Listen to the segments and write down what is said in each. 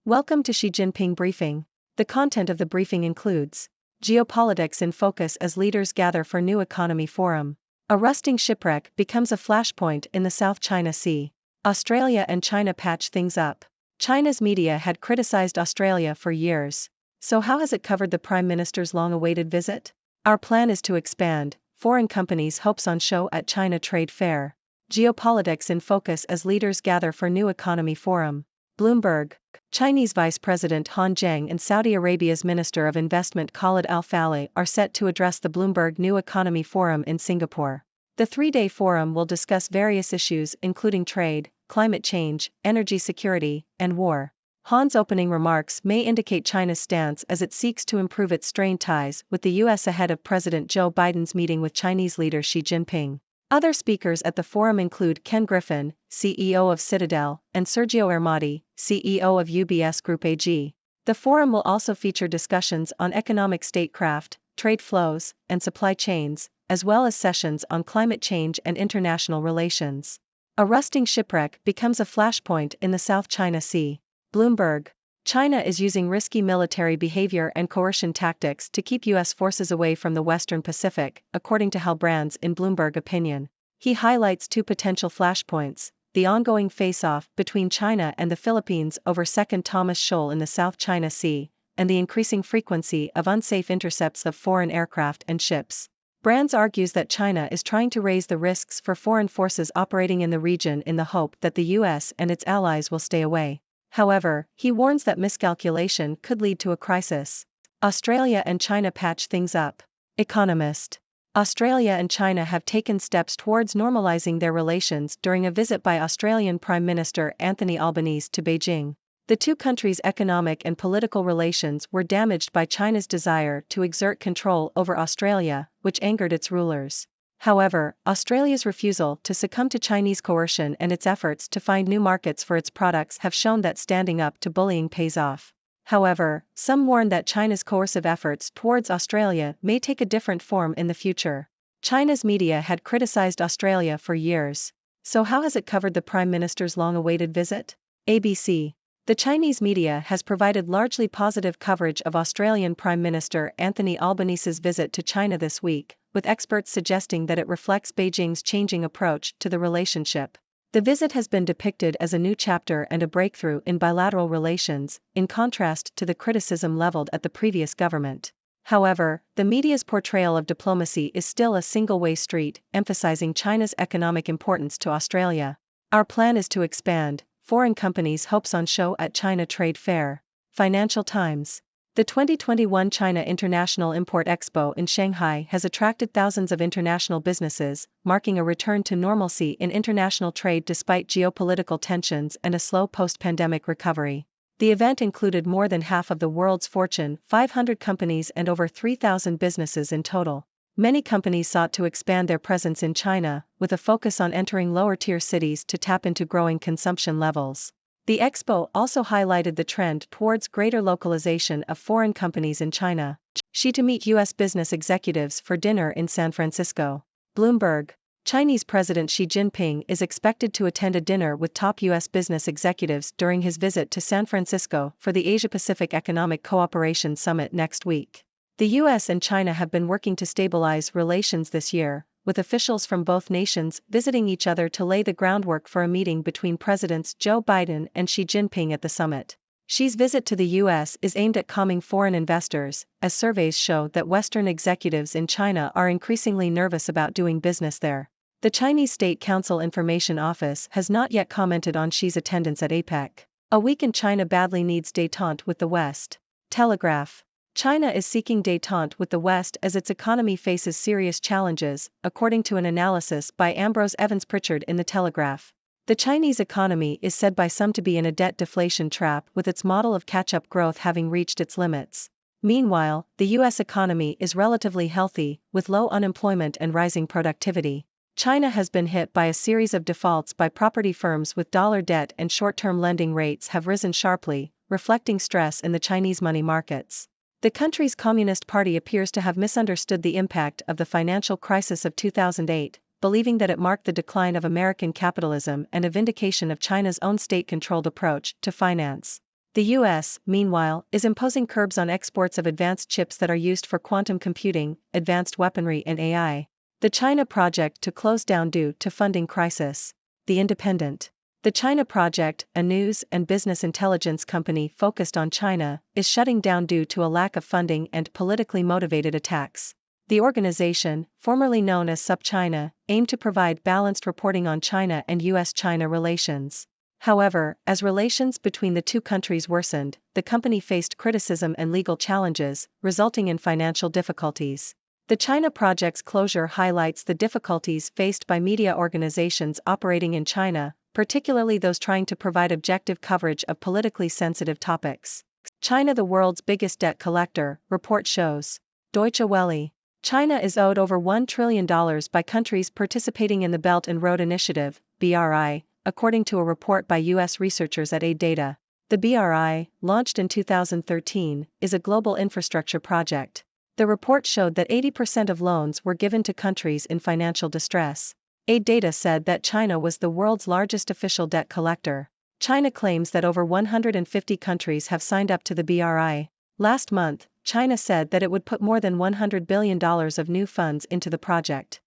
Welcome to Xi Jinping Briefing. The content of the briefing includes Geopolitics in focus as leaders gather for new economy forum. A rusting shipwreck becomes a flashpoint in the South China Sea. Australia and China patch things up. China's media had criticized Australia for years. So how has it covered the Prime Minister's long-awaited visit? Our plan is to expand. Foreign companies' hopes on show at China Trade Fair. Geopolitics in focus as leaders gather for new economy forum. Bloomberg. Chinese Vice President Han Zheng and Saudi Arabia's Minister of Investment Khalid Al Faleh are set to address the Bloomberg New Economy Forum in Singapore. The three-day forum will discuss various issues including trade, climate change, energy security, and war. Han's opening remarks may indicate China's stance as it seeks to improve its strained ties with the U.S. ahead of President Joe Biden's meeting with Chinese leader Xi Jinping. Other speakers at the forum include Ken Griffin, CEO of Citadel, and Sergio Ermotti, CEO of UBS Group AG. The forum will also feature discussions on economic statecraft, trade flows, and supply chains, as well as sessions on climate change and international relations. A rusting shipwreck becomes a flashpoint in the South China Sea. Bloomberg. China is using risky military behavior and coercion tactics to keep U.S. forces away from the Western Pacific, according to Hal Brands in Bloomberg Opinion. He highlights two potential flashpoints: the ongoing face-off between China and the Philippines over Second Thomas Shoal in the South China Sea, and the increasing frequency of unsafe intercepts of foreign aircraft and ships. Brands argues that China is trying to raise the risks for foreign forces operating in the region in the hope that the U.S. and its allies will stay away. However, he warns that miscalculation could lead to a crisis. Australia and China patch things up. Economist. Australia and China have taken steps towards normalizing their relations during a visit by Australian Prime Minister Anthony Albanese to Beijing. The two countries' economic and political relations were damaged by China's desire to exert control over Australia, which angered its rulers. However, Australia's refusal to succumb to Chinese coercion and its efforts to find new markets for its products have shown that standing up to bullying pays off. However, some warn that China's coercive efforts towards Australia may take a different form in the future. China's media had criticized Australia for years. So how has it covered the Prime Minister's long-awaited visit? ABC. The Chinese media has provided largely positive coverage of Australian Prime Minister Anthony Albanese's visit to China this week, with experts suggesting that it reflects Beijing's changing approach to the relationship. The visit has been depicted as a new chapter and a breakthrough in bilateral relations, in contrast to the criticism leveled at the previous government. However, the media's portrayal of diplomacy is still a single-way street, emphasizing China's economic importance to Australia. Our plan is to expand. Foreign companies' hopes on show at China Trade Fair. Financial Times. The 2021 China International Import Expo in Shanghai has attracted thousands of international businesses, marking a return to normalcy in international trade despite geopolitical tensions and a slow post-pandemic recovery. The event included more than half of the world's Fortune 500 companies and over 3,000 businesses in total. Many companies sought to expand their presence in China, with a focus on entering lower-tier cities to tap into growing consumption levels. The expo also highlighted the trend towards greater localization of foreign companies in China. Xi to meet U.S. business executives for dinner in San Francisco. Bloomberg. Chinese President Xi Jinping is expected to attend a dinner with top U.S. business executives during his visit to San Francisco for the Asia-Pacific Economic Cooperation Summit next week. The U.S. and China have been working to stabilize relations this year, with officials from both nations visiting each other to lay the groundwork for a meeting between Presidents Joe Biden and Xi Jinping at the summit. Xi's visit to the U.S. is aimed at calming foreign investors, as surveys show that Western executives in China are increasingly nervous about doing business there. The Chinese State Council Information Office has not yet commented on Xi's attendance at APEC. A week in China badly needs détente with the West. Telegraph. China is seeking détente with the West as its economy faces serious challenges, according to an analysis by Ambrose Evans Pritchard in The Telegraph. The Chinese economy is said by some to be in a debt deflation trap, with its model of catch-up growth having reached its limits. Meanwhile, the U.S. economy is relatively healthy, with low unemployment and rising productivity. China has been hit by a series of defaults by property firms, with dollar debt and short-term lending rates have risen sharply, reflecting stress in the Chinese money markets. The country's Communist Party appears to have misunderstood the impact of the financial crisis of 2008, believing that it marked the decline of American capitalism and a vindication of China's own state-controlled approach to finance. The US, meanwhile, is imposing curbs on exports of advanced chips that are used for quantum computing, advanced weaponry and AI. The China project to close down due to funding crisis. The Independent. The China Project, a news and business intelligence company focused on China, is shutting down due to a lack of funding and politically motivated attacks. The organization, formerly known as SupChina, aimed to provide balanced reporting on China and US-China relations. However, as relations between the two countries worsened, the company faced criticism and legal challenges, resulting in financial difficulties. The China Project's closure highlights the difficulties faced by media organizations operating in China, particularly those trying to provide objective coverage of politically sensitive topics. China, the world's biggest debt collector, report shows. Deutsche Welle. China is owed over $1 trillion by countries participating in the Belt and Road Initiative, BRI, according to a report by U.S. researchers at Aid Data. The BRI, launched in 2013, is a global infrastructure project. The report showed that 80% of loans were given to countries in financial distress. Aid Data said that China was the world's largest official debt collector. China claims that over 150 countries have signed up to the BRI. Last month, China said that it would put more than $100 billion of new funds into the project.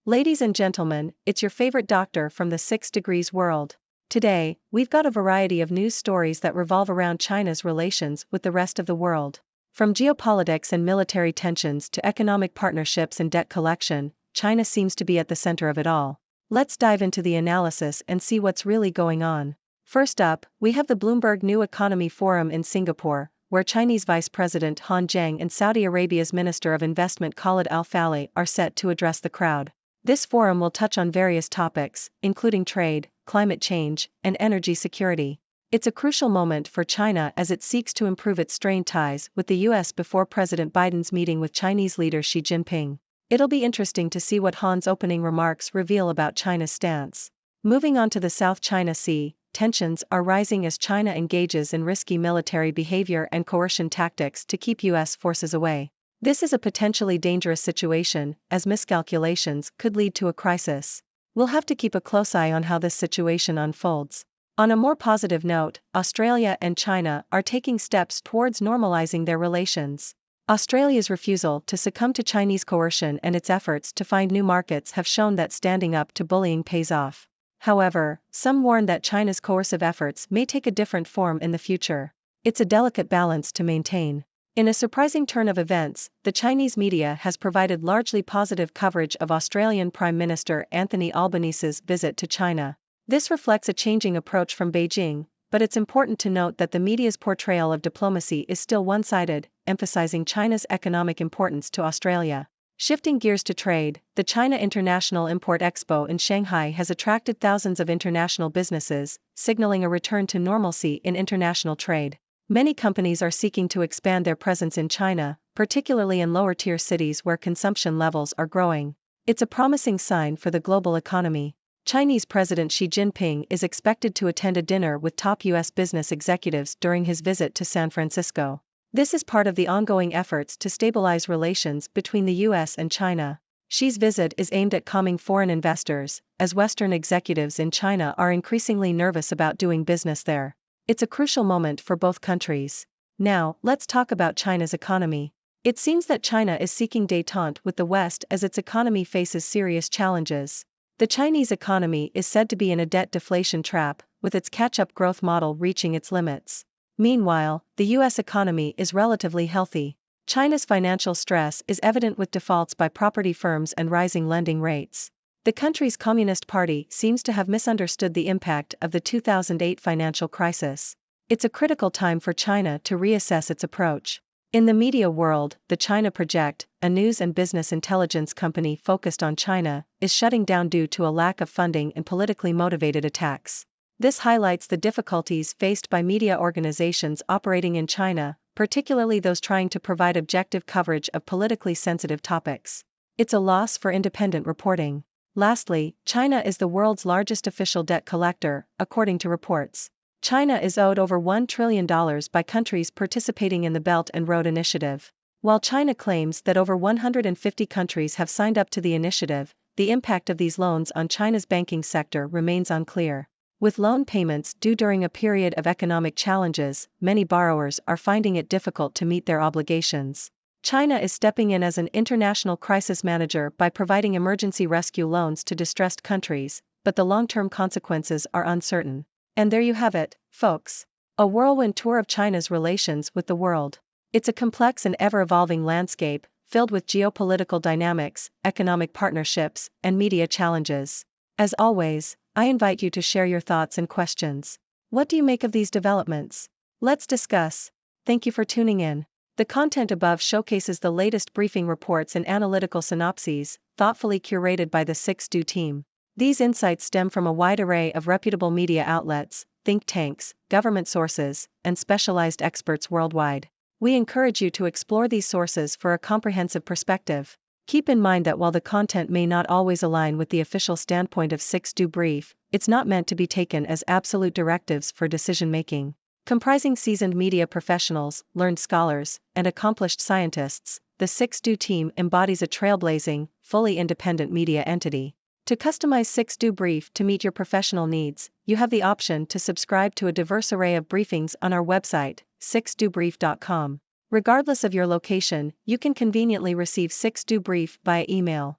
Ladies and gentlemen, it's your favorite doctor from the 6 Degrees world. Today, we've got a variety of news stories that revolve around China's relations with the rest of the world. From geopolitics and military tensions to economic partnerships and debt collection, China seems to be at the center of it all. Let's dive into the analysis and see what's really going on. First up, we have the Bloomberg New Economy Forum in Singapore, where Chinese Vice President Han Zheng and Saudi Arabia's Minister of Investment Khalid Al-Faleh are set to address the crowd. This forum will touch on various topics, including trade, climate change, and energy security. It's a crucial moment for China as it seeks to improve its strained ties with the US before President Biden's meeting with Chinese leader Xi Jinping. It'll be interesting to see what Han's opening remarks reveal about China's stance. Moving on to the South China Sea, tensions are rising as China engages in risky military behavior and coercion tactics to keep US forces away. This is a potentially dangerous situation, as miscalculations could lead to a crisis. We'll have to keep a close eye on how this situation unfolds. On a more positive note, Australia and China are taking steps towards normalizing their relations. Australia's refusal to succumb to Chinese coercion and its efforts to find new markets have shown that standing up to bullying pays off. However, some warn that China's coercive efforts may take a different form in the future. It's a delicate balance to maintain. In a surprising turn of events, the Chinese media has provided largely positive coverage of Australian Prime Minister Anthony Albanese's visit to China. This reflects a changing approach from Beijing, but it's important to note that the media's portrayal of diplomacy is still one-sided, emphasizing China's economic importance to Australia. Shifting gears to trade, the China International Import Expo in Shanghai has attracted thousands of international businesses, signaling a return to normalcy in international trade. Many companies are seeking to expand their presence in China, particularly in lower-tier cities where consumption levels are growing. It's a promising sign for the global economy. Chinese President Xi Jinping is expected to attend a dinner with top U.S. business executives during his visit to San Francisco. This is part of the ongoing efforts to stabilize relations between the U.S. and China. Xi's visit is aimed at calming foreign investors, as Western executives in China are increasingly nervous about doing business there. It's a crucial moment for both countries. Now, let's talk about China's economy. It seems that China is seeking détente with the West as its economy faces serious challenges. The Chinese economy is said to be in a debt deflation trap, with its catch-up growth model reaching its limits. Meanwhile, the U.S. economy is relatively healthy. China's financial stress is evident with defaults by property firms and rising lending rates. The country's Communist Party seems to have misunderstood the impact of the 2008 financial crisis. It's a critical time for China to reassess its approach. In the media world, the China Project, a news and business intelligence company focused on China, is shutting down due to a lack of funding and politically motivated attacks. This highlights the difficulties faced by media organizations operating in China, particularly those trying to provide objective coverage of politically sensitive topics. It's a loss for independent reporting. Lastly, China is the world's largest official debt collector, according to reports. China is owed over $1 trillion by countries participating in the Belt and Road Initiative. While China claims that over 150 countries have signed up to the initiative, the impact of these loans on China's banking sector remains unclear. With loan payments due during a period of economic challenges, many borrowers are finding it difficult to meet their obligations. China is stepping in as an international crisis manager by providing emergency rescue loans to distressed countries, but the long-term consequences are uncertain. And there you have it, folks. A whirlwind tour of China's relations with the world. It's a complex and ever-evolving landscape, filled with geopolitical dynamics, economic partnerships, and media challenges. As always, I invite you to share your thoughts and questions. What do you make of these developments? Let's discuss. Thank you for tuning in. The content above showcases the latest briefing reports and analytical synopses, thoughtfully curated by the 6Do team. These insights stem from a wide array of reputable media outlets, think tanks, government sources, and specialized experts worldwide. We encourage you to explore these sources for a comprehensive perspective. Keep in mind that while the content may not always align with the official standpoint of 6Do Brief, it's not meant to be taken as absolute directives for decision-making. Comprising seasoned media professionals, learned scholars, and accomplished scientists, the 6Do team embodies a trailblazing, fully independent media entity. To customize 6Do Brief to meet your professional needs, you have the option to subscribe to a diverse array of briefings on our website, 6dobrief.com. Regardless of your location, you can conveniently receive 6Do Brief via email.